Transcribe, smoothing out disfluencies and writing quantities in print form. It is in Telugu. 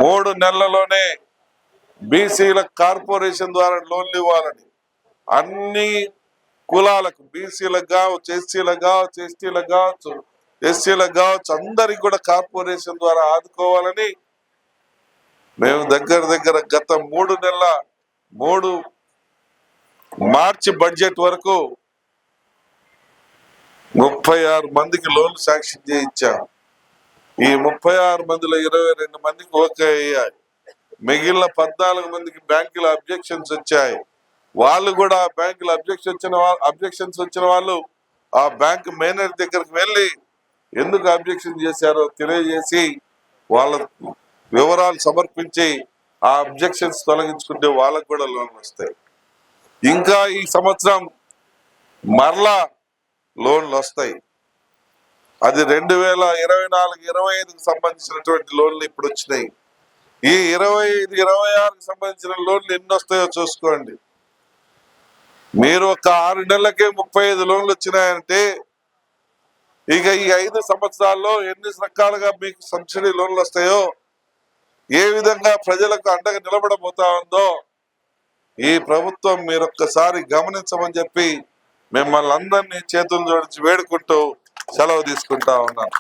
3 నెలల్లోనే బీసీల కార్పొరేషన్ ద్వారా లోన్లు ఇవ్వాలని అన్ని కులాలకు బీసీలకు కావచ్చు, ఎస్సీలకు కావచ్చు, ఎస్టీలకు కావచ్చు, ఎస్సీలకు కావచ్చు, అందరికి కూడా కార్పొరేషన్ ద్వారా ఆదుకోవాలని మేము దగ్గర గత 3 మార్చి బడ్జెట్ వరకు 36 మందికి లోన్లు శాంక్షన్ చేయించాం. ఈ 36 మందిలో 22 మందికి ఓకే అయ్యాయి. మిగిలిన 14 మందికి బ్యాంకుల అబ్జెక్షన్స్ వచ్చాయి. వాళ్ళు కూడా బ్యాంకుల అబ్జెక్షన్స్ వచ్చిన వాళ్ళు ఆ బ్యాంక్ మేనేజర్ దగ్గరికి వెళ్ళి ఎందుకు అబ్జెక్షన్ చేశారో తెలియజేసి వాళ్ళ వివరాలు సమర్పించి ఆ అబ్జెక్షన్స్ తొలగించుకుంటే వాళ్ళకు కూడా లోన్లు వస్తాయి. ఇంకా ఈ సంవత్సరం మరలా లోన్లు వస్తాయి. అది 2024-25కి సంబంధించినటువంటి లోన్లు ఇప్పుడు వచ్చినాయి. ఈ 25-26కి సంబంధించిన లోన్లు ఎన్ని వస్తాయో చూసుకోండి. మీరు ఒక 6 నెలలకే 35 లోన్లు వచ్చినాయంటే ఇక ఈ 5 సంవత్సరాల్లో ఎన్ని రకాలుగా మీకు సబ్సిడీ లోన్లు వస్తాయో, ఏ విధంగా ప్రజలకు అండగా నిలబడబోతా ఉందో ఈ ప్రభుత్వం మీరు ఒక్కసారి గమనించమని చెప్పి మిమ్మల్ని అందరినీ చేతులు జోడించి వేడుకుంటూ సెలవు తీసుకుంటా ఉన్నాను.